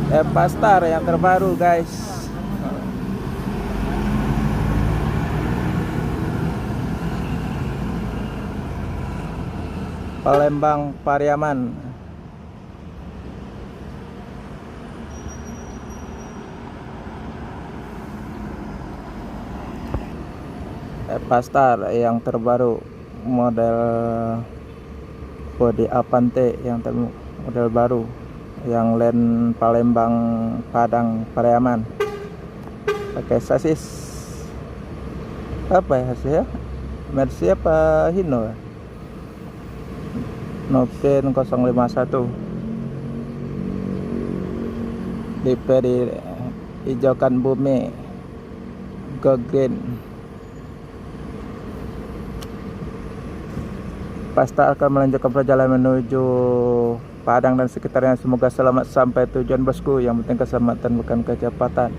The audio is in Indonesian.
Pastar yang terbaru guys. Palembang Pariaman. Pastar yang terbaru, model body Avante yang model baru, yang lem Palembang Padang Pariaman, pakai sasis apa ya hasilnya, Mercy apa Hino ya? Novin 051, DP di hijaukan bumi, go green. Pasta akan melanjutkan perjalanan menuju Padang dan sekitarnya. Semoga selamat sampai tujuan bosku. Yang penting keselamatan bukan kecepatan.